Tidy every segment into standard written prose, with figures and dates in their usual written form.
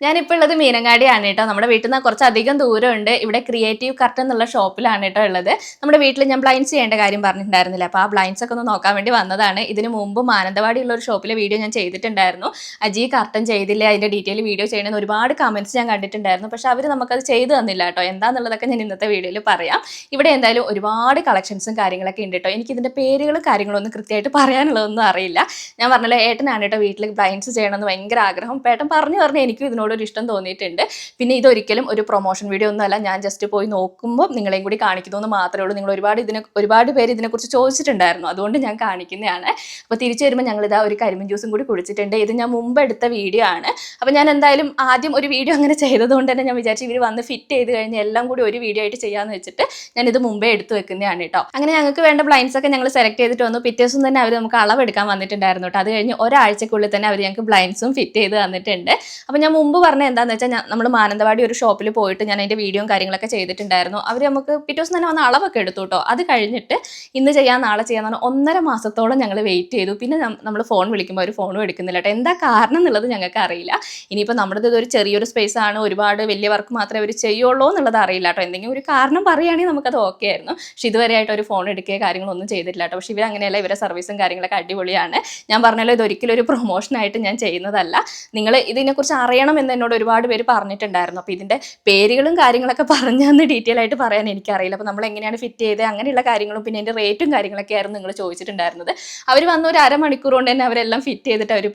ഞാനിപ്പോൾ ഉള്ളത് മീനങ്ങാടിയാണ് കേട്ടോ. നമ്മുടെ വീട്ടിൽ നിന്ന് കുറച്ചധികം ദൂരമുണ്ട്. ഇവിടെ ക്രിയേറ്റീവ് കർട്ടൻ എന്നുള്ള ഷോപ്പിലാണ് കേട്ടോ ഉള്ളത്. നമ്മുടെ വീട്ടിൽ ഞാൻ ബ്ലൈൻഡ്സ് ചെയ്യേണ്ട കാര്യം പറഞ്ഞിട്ടുണ്ടായിരുന്നില്ല. അപ്പോൾ ആ ബ്ലൈൻഡ്സ് ഒക്കെ ഒന്ന് നോക്കാൻ വേണ്ടി വന്നതാണ്. ഇതിന് മുമ്പ് മാനന്തവാടിയുള്ള ഒരു ഷോപ്പിലെ വീഡിയോ ഞാൻ ചെയ്തിട്ടുണ്ടായിരുന്നു. അജി കർട്ടൻ ചെയ്തില്ല, അതിൻ്റെ ഡീറ്റെയിൽ വീഡിയോ ചെയ്യണമെന്ന് ഒരുപാട് കമൻറ്റ്സ് ഞാൻ കണ്ടിട്ടുണ്ടായിരുന്നു. പക്ഷെ അവർ നമുക്കത് ചെയ്തു തന്നില്ല കേട്ടോ. എന്താണെന്നുള്ളതൊക്കെ ഞാൻ ഇന്നത്തെ വീഡിയോയിൽ പറയാം. ഇവിടെ എന്തായാലും ഒരുപാട് കളക്ഷൻസും കാര്യങ്ങളൊക്കെ ഉണ്ട് കേട്ടോ. എനിക്കിതിൻ്റെ പേരുകളും കാര്യങ്ങളൊന്നും കൃത്യമായിട്ട് പറയാനുള്ളതൊന്നും അറിയില്ല. ഞാൻ പറഞ്ഞല്ലോ, ഏട്ടനാണ് കേട്ടോ വീട്ടിൽ ബ്ലൈൻഡ്സ് ചെയ്യണമെന്ന് ഭയങ്കര ആഗ്രഹം. ഏട്ടൻ പറഞ്ഞു എനിക്കും ഇതിനോടൊരു ഇഷ്ടം തോന്നിയിട്ടുണ്ട്. പിന്നെ ഇതൊരിക്കലും ഒരു പ്രൊമോഷൻ വീഡിയോ ഒന്നുമല്ല. ഞാൻ ജസ്റ്റ് പോയി നോക്കുമ്പോൾ നിങ്ങളെയും കൂടി കാണിക്കുന്നു എന്ന് മാത്രമേ ഉള്ളൂ. നിങ്ങൾ ഒരുപാട് പേര് ഇതിനെക്കുറിച്ച് ചോദിച്ചിട്ടുണ്ടായിരുന്നു, അതുകൊണ്ട് ഞാൻ കാണിക്കുന്നതാണ്. അപ്പോൾ തിരിച്ചു വരുമ്പോൾ ഞങ്ങളിതാ ഒരു കരിമ്പിൻ ജ്യൂസും കൂടി കുടിച്ചിട്ടുണ്ട്. ഇത് ഞാൻ മുമ്പ് എടുത്ത വീഡിയോ ആണ്. അപ്പോൾ ഞാൻ എന്തായാലും ആദ്യം ഒരു വീഡിയോ അങ്ങനെ ചെയ്തതുകൊണ്ട് തന്നെ ഞാൻ വിചാരിച്ചു ഇവർ വന്ന് ഫിറ്റ് ചെയ്ത് കഴിഞ്ഞ് എല്ലാം കൂടി ഒരു വീഡിയോ ആയിട്ട് ചെയ്യാമെന്ന് വെച്ചിട്ട് ഞാനിത് മുമ്പേ എടുത്ത് വെക്കുന്നതാണ് കേട്ടോ. അങ്ങനെ ഞങ്ങൾക്ക് വേണ്ട ബ്ലൈൻഡ്സ് ഒക്കെ ഞങ്ങൾ സെലക്ട് ചെയ്തിട്ട് വന്നു. പിറ്റേ ദിവസം തന്നെ അവർ നമുക്ക് അളവെടുക്കാൻ വന്നിട്ടുണ്ടായിരുന്നു കേട്ടോ. അത് കഴിഞ്ഞ് ഒരാഴ്ചക്കുള്ളിൽ തന്നെ അവർ ഞങ്ങൾക്ക് ബ്ലൈൻഡ്സും ഫിറ്റ് ചെയ്ത് തന്നിട്ടുണ്ട്. അപ്പോൾ ഞാൻ മുമ്പ് പറഞ്ഞത് എന്താണെന്ന് വെച്ചാൽ നമ്മൾ മാനന്തവാടി ഒരു ഷോപ്പിൽ പോയിട്ട് ഞാൻ അതിൻ്റെ വീഡിയോയും കാര്യങ്ങളൊക്കെ ചെയ്തിട്ടുണ്ടായിരുന്നു. അവർ നമുക്ക് പിറ്റേ ദിവസം തന്നെ വന്ന് അളവൊക്കെ എടുത്തു കേട്ടോ. അത് കഴിഞ്ഞിട്ട് ഇന്ന് ചെയ്യാൻ നാളെ ചെയ്യാൻ 1.5 മാസത്തോളം ഞങ്ങൾ വെയിറ്റ് ചെയ്തു. പിന്നെ നമ്മൾ ഫോൺ വിളിക്കുമ്പോൾ അവർ ഫോണും എടുക്കുന്നില്ല കേട്ടോ. എന്താ കാരണം എന്നുള്ളത് ഞങ്ങൾക്ക് അറിയില്ല. ഇനിയിപ്പോൾ നമ്മുടെ ഇതൊരു ചെറിയൊരു സ്പേസ് ആണ്, ഒരുപാട് വലിയ വർക്ക് മാത്രമേ അവർ ചെയ്യുള്ളൂ എന്നുള്ളത് അറിയില്ല കേട്ടോ. എന്തെങ്കിലും ഒരു കാരണം പറയുകയാണെങ്കിൽ നമുക്കത് ഓക്കെ ആയിരുന്നു. പക്ഷെ ഇതുവരെയായിട്ട് ഒരു ഫോൺ എടുക്കുകയോ കാര്യങ്ങളൊന്നും ചെയ്തിട്ടില്ല കേട്ടോ. പക്ഷേ ഇവരങ്ങനെയല്ല, ഇവരെ സർവീസും കാര്യങ്ങളൊക്കെ അടിപൊളിയാണ്. ഞാൻ പറഞ്ഞല്ലോ, ഇതൊരിക്കലും ഒരു പ്രൊമോഷനായിട്ട് ഞാൻ ചെയ്യുന്നതല്ല. നിങ്ങൾ ഇതിനെക്കുറിച്ച് അറിയണം എന്ന് എന്നോട് ഒരുപാട് പേര് പറഞ്ഞിട്ടുണ്ടായിരുന്നു. അപ്പോൾ ഇതിൻ്റെ പേരുകളും കാര്യങ്ങളൊക്കെ പറഞ്ഞാന്ന് ഡീറ്റെയിൽ ആയിട്ട് പറയാൻ എനിക്കറിയില്ല. അപ്പോൾ നമ്മൾ എങ്ങനെയാണ് ഫിറ്റ് ചെയ്തത് അങ്ങനെയുള്ള കാര്യങ്ങളും പിന്നെ എൻ്റെ റേറ്റും കാര്യങ്ങളൊക്കെ ആയിരുന്നു നിങ്ങൾ ചോദിച്ചിട്ടുണ്ടായിരുന്നത്. അവർ വന്ന ഒരു അരമണിക്കൂർ കൊണ്ട് തന്നെ അവരെല്ലാം ഫിറ്റ് ചെയ്തിട്ട് അവർ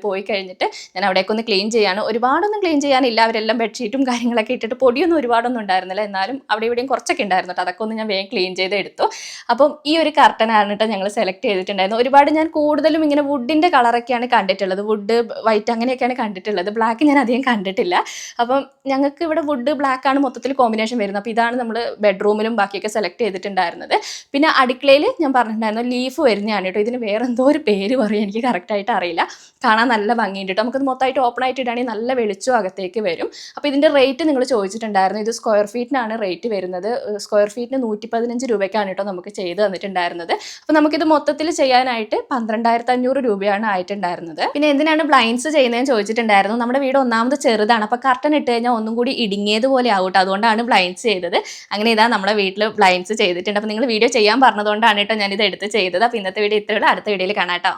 പോയി കഴിഞ്ഞിട്ട് ഞാൻ അവിടേക്ക് ഒന്ന് ക്ലീൻ ചെയ്യാണ്. ഒരുപാടൊന്നും ക്ലീൻ ചെയ്യാനില്ല. അവരെല്ലാം ബെഡ്ഷീറ്റും കാര്യങ്ങളൊക്കെ ഇട്ടിട്ട് പൊടിയൊന്നും ഒരുപാടൊന്നും ഉണ്ടായിരുന്നില്ല. എന്നാലും അവിടെ ഇവിടെയും കുറച്ചൊക്കെ ഉണ്ടായിരുന്നു കേട്ടോ. അതൊക്കെ ഒന്ന് ഞാൻ വേഗം ക്ലീൻ ചെയ്ത് എടുത്തു. അപ്പം ഈ ഒരു കർട്ടനാണ് കേട്ടോ ഞങ്ങൾ സെലക്ട് ചെയ്തിട്ടുണ്ടായിരുന്നു. ഒരുപാട് ഞാൻ കൂടുതലും ഇങ്ങനെ വുഡിൻ്റെ കളറൊക്കെയാണ് കണ്ടിട്ടുള്ളത്. വുഡ് വൈറ്റ് അങ്ങനെയൊക്കെയാണ് കണ്ടിട്ടുള്ളത്. ബ്ലാക്ക് ഞാൻ അധികം കണ്ടിട്ടില്ല. അപ്പം ഞങ്ങൾക്ക് ഇവിടെ വുഡ് ബ്ലാക്ക് ആണ് മൊത്തത്തിൽ കോമ്പിനേഷൻ വരുന്നത്. അപ്പോൾ ഇതാണ് നമ്മൾ ബെഡ്റൂമിലും ബാക്കിയൊക്കെ സെലക്ട് ചെയ്തിട്ടുണ്ടായിരുന്നത്. പിന്നെ അടുക്കളയിൽ ഞാൻ പറഞ്ഞിട്ടുണ്ടായിരുന്നു ലീഫ് വരുന്നതാണ് കേട്ടോ. ഇതിന് വേറെ എന്തോ ഒരു പേര് പറയും, എനിക്ക് കറക്റ്റായിട്ട് അറിയില്ല. കാണാൻ നല്ല ഭംഗിയുണ്ട് കേട്ടോ. നമുക്കത് മൊത്തമായിട്ട് ഓപ്പൺ ആയിട്ട് ഇടുകയാണെങ്കിൽ നല്ല വെളിച്ചം അകത്തേക്ക് വരും. അപ്പോൾ ഇതിൻ്റെ റേറ്റ് നിങ്ങൾ ചോദിച്ചിട്ടുണ്ടായിരുന്നു. ഇത് സ്ക്വയർ ഫീറ്റിനാണ് റേറ്റ് വരുന്നത്. സ്ക്വയർ ഫീറ്റിന് 115 രൂപയ്ക്കാണ് കേട്ടോ നമുക്ക് ചെയ്ത് തന്നിട്ടുണ്ടായിരുന്നത്. അപ്പോൾ നമുക്കിത് മൊത്തത്തിൽ ചെയ്യാനായിട്ട് 12,500 രൂപയാണ് ആയിട്ടുണ്ടായിരുന്നത്. പിന്നെ എന്തിനാണ് ബ്ലൈൻഡ്സ് ചെയ്യുന്നതെന്ന് ചോദിച്ചിട്ടുണ്ടായിരുന്നു. നമ്മുടെ വീട് ഒന്നാമത് ചെറുതാണ്. അപ്പോൾ കർട്ടൻ ഇട്ട് കഴിഞ്ഞാൽ ഒന്നും കൂടി ഇടുങ്ങിയതുപോലെ ആവട്ടെ, അതുകൊണ്ടാണ് ബ്ലൈൻഡ്സ് ചെയ്തത്. അങ്ങനെ ഇതാ നമ്മുടെ വീട്ടിൽ ബ്ലൈൻഡ്സ് ചെയ്തിട്ടുണ്ട്. അപ്പോൾ നിങ്ങൾ വീഡിയോ ചെയ്യാൻ പറഞ്ഞതുകൊണ്ടാണ് കേട്ടോ ഞാനിത് എടുത്ത് ചെയ്തത്. അപ്പോൾ ഇന്നത്തെ വീഡിയോ ഇത്രയുള്ളൂ. അടുത്ത വീഡിയോയിൽ കാണാം കേട്ടോ.